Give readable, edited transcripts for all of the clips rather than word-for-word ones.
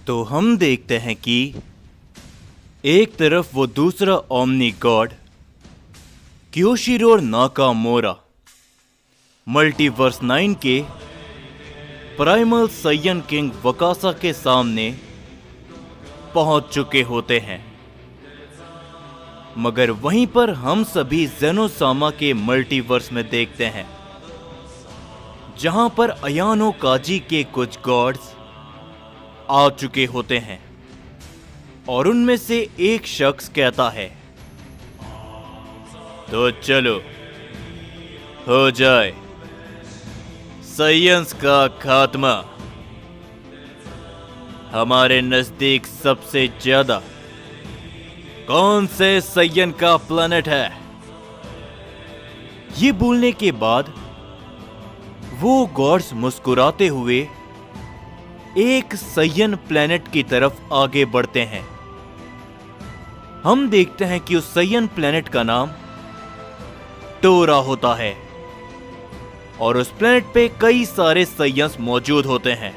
तो हम देखते हैं कि एक तरफ वो दूसरा ओमनी गॉड क्योशिरो नाकामोरा मल्टीवर्स 9 के प्राइमल साइयन किंग वकासा के सामने पहुंच चुके होते हैं, मगर वहीं पर हम सभी ज़ेनोसामा के मल्टीवर्स में देखते हैं जहां पर अयानो काजी के कुछ गॉड्स आ चुके होते हैं और उनमें से एक शख्स कहता है, तो चलो हो जाए साइयंस का खात्मा। हमारे नजदीक सबसे ज्यादा कौन से साइयन का प्लैनेट है? ये बोलने के बाद वो गॉड्स मुस्कुराते हुए एक साइयन प्लैनेट की तरफ आगे बढ़ते हैं। हम देखते हैं कि उस साइयन प्लैनेट का नाम टोरा होता है और उस प्लैनेट पे कई सारे साइयंस मौजूद होते हैं,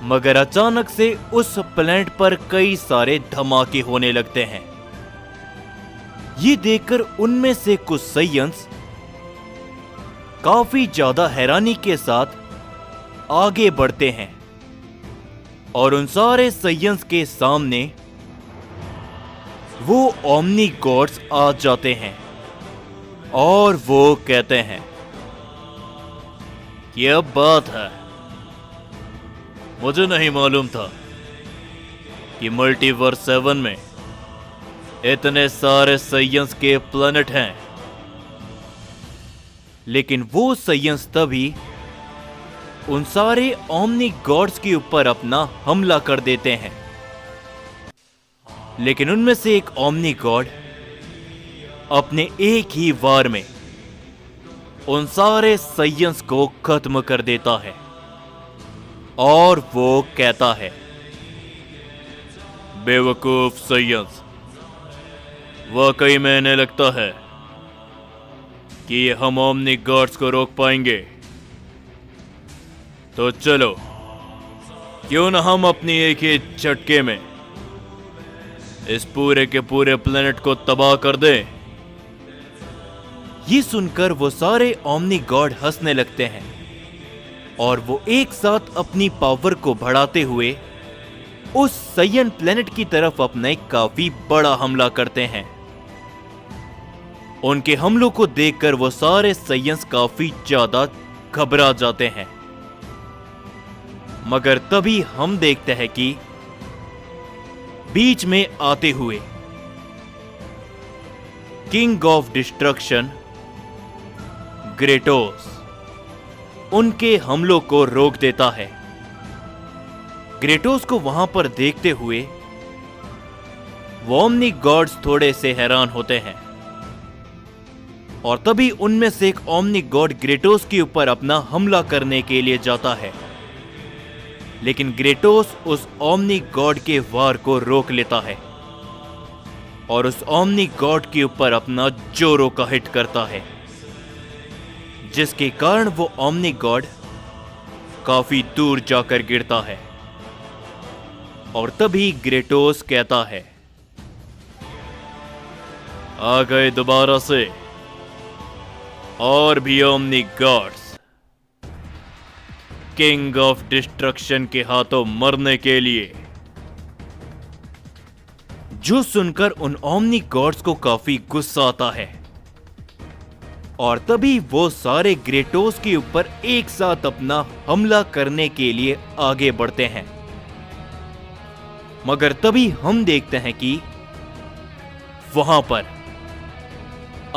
मगर अचानक से उस प्लैनेट पर कई सारे धमाके होने लगते हैं। ये देखकर उनमें से कुछ साइयंस काफी ज्यादा हैरानी के साथ आगे बढ़ते हैं और उन सारे साइयंस के सामने वो ओमनी गॉड्स आ जाते हैं और वो कहते हैं, क्या बात है, मुझे नहीं मालूम था कि मल्टीवर्स 7 में इतने सारे साइयंस के प्लैनेट हैं। लेकिन वो साइयंस तभी उन सारे ओमनी गॉड्स के ऊपर अपना हमला कर देते हैं, लेकिन उनमें से एक ओमनी गॉड अपने एक ही वार में उन सारे साइयंस को खत्म कर देता है और वो कहता है, बेवकूफ साइयंस, वाकई में इन्हें लगता है कि हम ओमनी गॉड्स को रोक पाएंगे? तो चलो क्यों ना हम अपनी एक ही झटके में इस पूरे के पूरे प्लेनेट को तबाह कर दें। ये सुनकर वो सारे ओमनी गॉड हंसने लगते हैं और वो एक साथ अपनी पावर को बढ़ाते हुए उस साइयन प्लेनेट की तरफ अपना एक काफी बड़ा हमला करते हैं। उनके हमलों को देखकर वो सारे साइयंस काफी ज्यादा घबरा जाते हैं, मगर तभी हम देखते हैं कि बीच में आते हुए किंग ऑफ डिस्ट्रक्शन ग्रेटोस उनके हमलों को रोक देता है। ग्रेटोस को वहां पर देखते हुए ओमनी गॉड्स थोड़े से हैरान होते हैं और तभी उनमें से एक ओमनी गॉड ग्रेटोस के ऊपर अपना हमला करने के लिए जाता है, लेकिन ग्रेटोस उस ओमनी गॉड के वार को रोक लेता है और उस ओमनी गॉड के ऊपर अपना जोरों का हिट करता है, जिसके कारण वो ओमनी गॉड काफी दूर जाकर गिरता है। और तभी ग्रेटोस कहता है, आ गए दोबारा से और भी omni gods king of destruction के हाथों मरने के लिए। जो सुनकर उन ओमनी गॉड्स को काफी गुस्सा आता है और तभी वो सारे ग्रेटोस के ऊपर एक साथ अपना हमला करने के लिए आगे बढ़ते हैं, मगर तभी हम देखते हैं कि वहां पर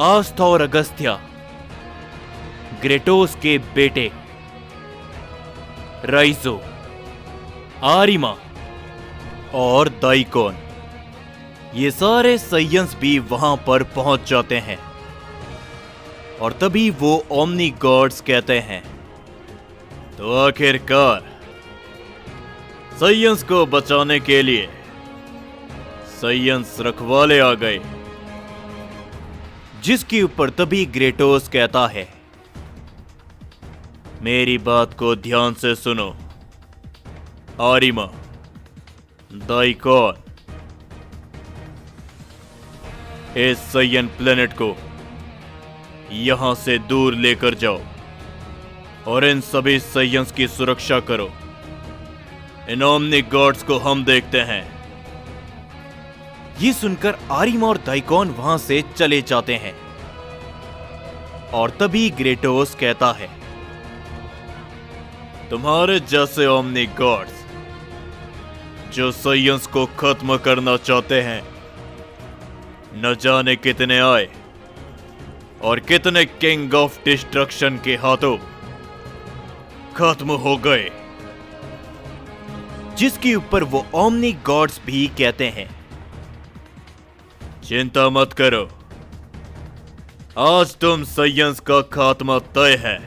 आस्था और अगस्त्या, ग्रेटोस के बेटे राइजो, आरिमा और दाइकोन, ये सारे साइयंस भी वहां पर पहुंच जाते हैं और तभी वो ओमनी गॉड्स कहते हैं, तो आखिरकार साइयंस को बचाने के लिए साइयंस रखवाले आ गए। जिसके ऊपर तभी ग्रेटोस कहता है, मेरी बात को ध्यान से सुनो आरिमा, दाइकॉन, इस सैयन प्लेनेट को यहां से दूर लेकर जाओ और इन सभी सैयन्स की सुरक्षा करो। इन ओमनी गॉड्स को हम देखते हैं। ये सुनकर आरिम और दाइकॉन वहां से चले जाते हैं और तभी ग्रेटोस कहता है, तुम्हारे जैसे ओमनी गॉड्स जो सैयन्स को खत्म करना चाहते हैं, न जाने कितने आए और कितने किंग ऑफ डिस्ट्रक्शन के हाथों खत्म हो गए। जिसके ऊपर वो ओमनी गॉड्स भी कहते हैं, चिंता मत करो, आज तुम सैयन्स का खात्मा तय है,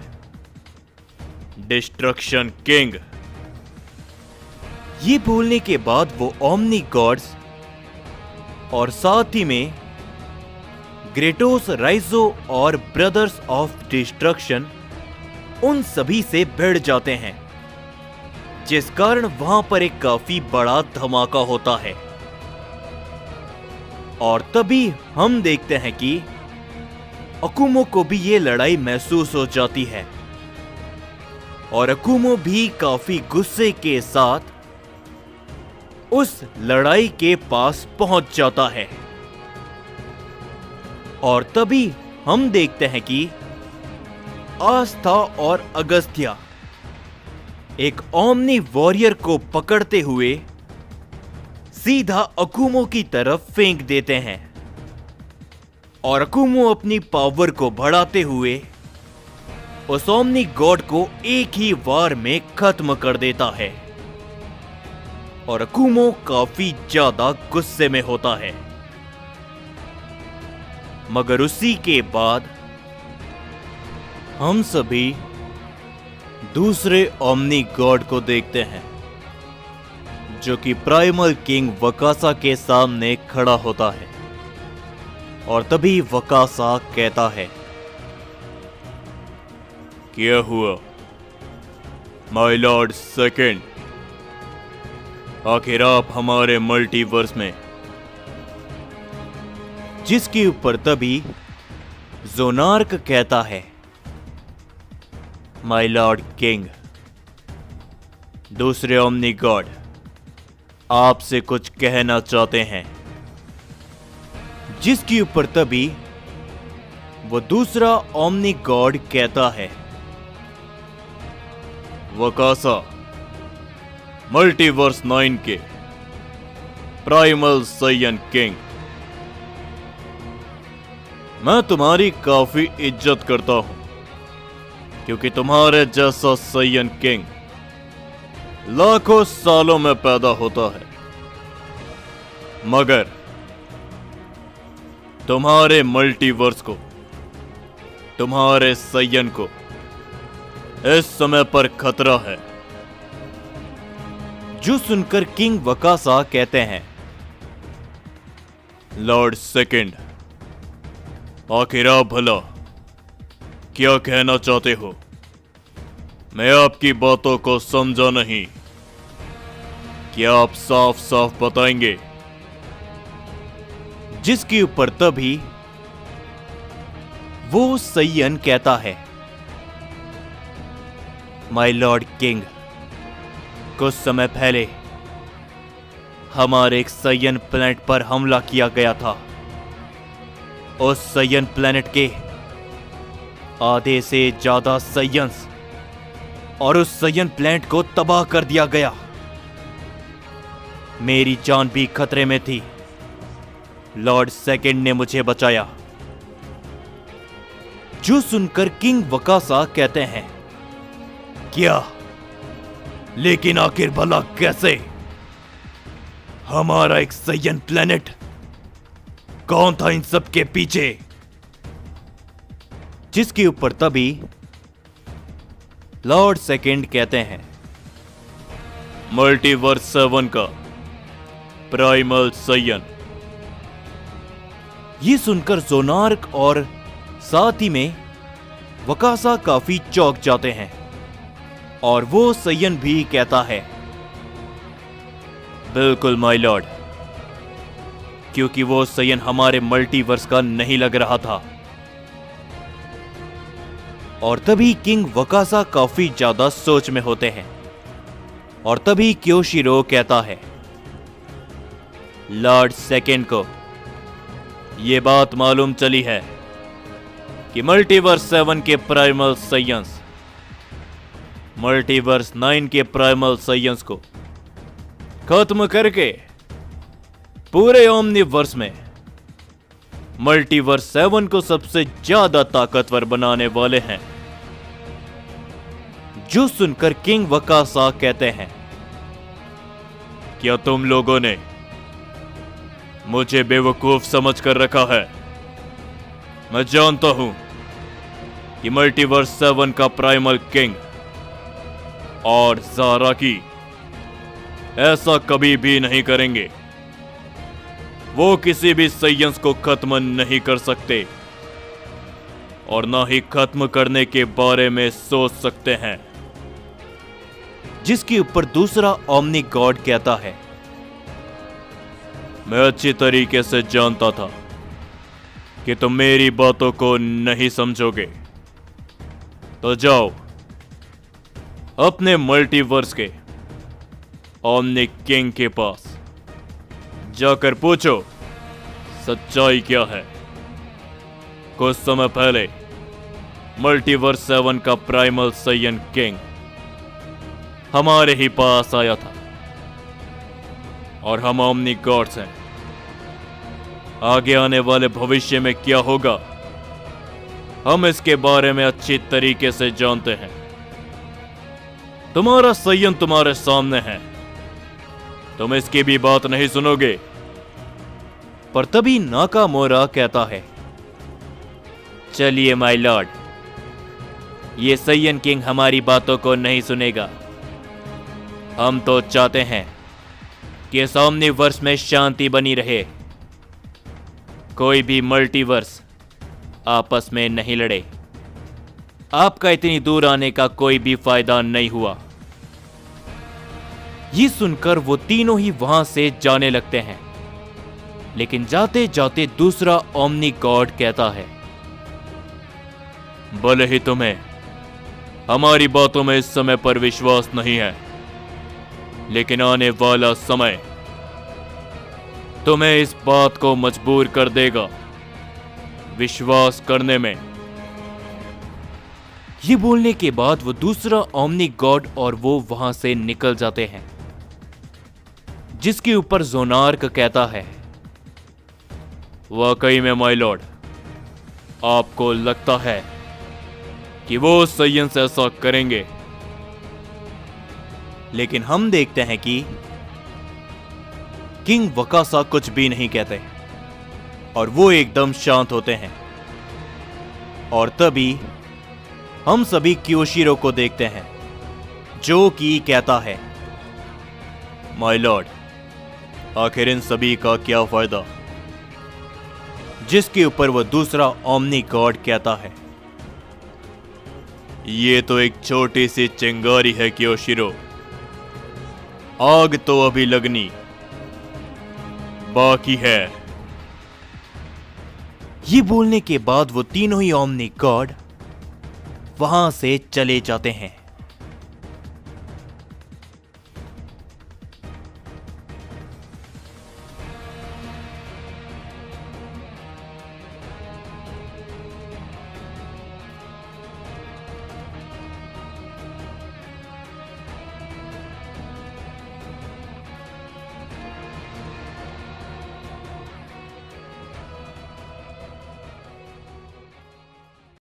डिस्ट्रक्शन किंग। ये बोलने के बाद वो ओमनी गॉड्स और साथ ही में ग्रेटोस, राइजो और ब्रदर्स ऑफ डिस्ट्रक्शन उन सभी से भिड़ जाते हैं, जिस कारण वहां पर एक काफी बड़ा धमाका होता है। और तभी हम देखते हैं कि अकुमो को भी ये लड़ाई महसूस हो जाती है और अकुमो भी काफी गुस्से के साथ उस लड़ाई के पास पहुंच जाता है। और तभी हम देखते हैं कि आस्था और अगस्त्या एक ओमनी वॉरियर को पकड़ते हुए सीधा अकुमो की तरफ फेंक देते हैं और अकुमो अपनी पावर को बढ़ाते हुए उस ओमनी गॉड को एक ही वार में खत्म कर देता है और अकुमो काफी ज्यादा गुस्से में होता है। मगर उसी के बाद हम सभी दूसरे ओमनी गॉड को देखते हैं, जो कि प्राइमल किंग वकासा के सामने खड़ा होता है। और तभी वकासा कहता है, क्या हुआ माय लॉर्ड सेकंड, आखिर आप हमारे मल्टीवर्स में। जिसके ऊपर तभी जोनार्क कहता है, माय लॉर्ड किंग, दूसरे ओमनी गॉड आपसे कुछ कहना चाहते हैं। जिसके ऊपर तभी वो दूसरा ओमनी गॉड कहता है, वकासा, मल्टीवर्स 9 के प्राइमल सैयन किंग, मैं तुम्हारी काफी इज्जत करता हूं, क्योंकि तुम्हारे जैसा सैयन किंग लाखों सालों में पैदा होता है, मगर तुम्हारे मल्टीवर्स को, तुम्हारे सैयन को इस समय पर खतरा है। जो सुनकर किंग वकासा कहते हैं, लॉर्ड सेकंड, आखिर आप भला क्या कहना चाहते हो? मैं आपकी बातों को समझा नहीं, क्या आप साफ साफ बताएंगे? जिसके ऊपर तभी वो सैयन कहता है, माय लॉर्ड किंग, कुछ समय पहले हमारे एक सैयन प्लैनेट पर हमला किया गया था। उस सैयन प्लैनेट के आधे से ज्यादा सैयन्स और उस सैयन प्लैनेट को तबाह कर दिया गया। मेरी जान भी खतरे में थी, लॉर्ड सेकंड ने मुझे बचाया। जो सुनकर किंग वकासा कहते हैं, क्या? लेकिन आखिर भला कैसे? हमारा एक सैयन प्लैनेट, कौन था इन सब के पीछे? जिसके ऊपर तभी लॉर्ड सेकंड कहते हैं, मल्टीवर्स 7 का प्राइमल सैयन। ये सुनकर जोनार्क और साथ ही में वकासा काफी चौंक जाते हैं और वो सैयन भी कहता है, बिल्कुल माय लॉर्ड, क्योंकि वो सयन हमारे मल्टीवर्स का नहीं लग रहा था। और तभी किंग वकासा काफी ज्यादा सोच में होते हैं और तभी क्योशिरो कहता है, लॉर्ड सेकेंड को यह बात मालूम चली है कि मल्टीवर्स 7 के प्राइमल साइंस मल्टीवर्स 9 के प्राइमल साइंस को खत्म करके पूरे ओमनीवर्स में मल्टीवर्स 7 को सबसे ज्यादा ताकतवर बनाने वाले हैं। जो सुनकर किंग वकासा कहते हैं, क्या तुम लोगों ने मुझे बेवकूफ समझकर रखा है? मैं जानता हूं कि मल्टीवर्स 7 का प्राइमल किंग और ज़ाराकी ऐसा कभी भी नहीं करेंगे। वो किसी भी साइंस को खत्म नहीं कर सकते और ना ही खत्म करने के बारे में सोच सकते हैं। जिसके ऊपर दूसरा ओमनी गॉड कहता है, मैं अच्छी तरीके से जानता था कि तुम मेरी बातों को नहीं समझोगे, तो जाओ अपने मल्टीवर्स के ओमनी किंग के पास जाकर पूछो सच्चाई क्या है। कुछ समय पहले मल्टीवर्स 7 का प्राइमल साइयन किंग हमारे ही पास आया था और हम ओमनी गॉड्स हैं। आगे आने वाले भविष्य में क्या होगा हम इसके बारे में अच्छी तरीके से जानते हैं। तुम्हारा साइयन तुम्हारे सामने है, तुम इसकी भी बात नहीं सुनोगे। पर तभी नाकामोरा कहता है, चलिए माय लॉर्ड, ये साइयन किंग हमारी बातों को नहीं सुनेगा। हम तो चाहते हैं कि इस ओमनीवर्स में शांति बनी रहे, कोई भी मल्टीवर्स आपस में नहीं लड़े। आपका इतनी दूर आने का कोई भी फायदा नहीं हुआ। ये सुनकर वो तीनों ही वहां से जाने लगते हैं, लेकिन जाते जाते दूसरा ओमनी गॉड कहता है, भले ही तुम्हें हमारी बातों में इस समय पर विश्वास नहीं है, लेकिन आने वाला समय तुम्हें इस बात को मजबूर कर देगा विश्वास करने में। ये बोलने के बाद वो दूसरा ओमनी गॉड और वो वहां से निकल जाते हैं। जिसके ऊपर जोनार्क कहता है, वाकई में माय लॉर्ड, आपको लगता है कि वो साइंस ऐसा करेंगे, लेकिन हम देखते हैं कि किंग वकासा कुछ भी नहीं कहते और वो एकदम शांत होते हैं। और तभी हम सभी क्योशिरो को देखते हैं, जो कि कहता है, माय लॉर्ड, आखिर इन सभी का क्या फायदा? जिसके ऊपर वो दूसरा ओमनी गॉड कहता है, ये तो एक छोटी सी चिंगारी है क्योशिरो, आग तो अभी लगनी बाकी है। ये बोलने के बाद वो तीनों ही ओमनी गॉड वहां से चले जाते हैं।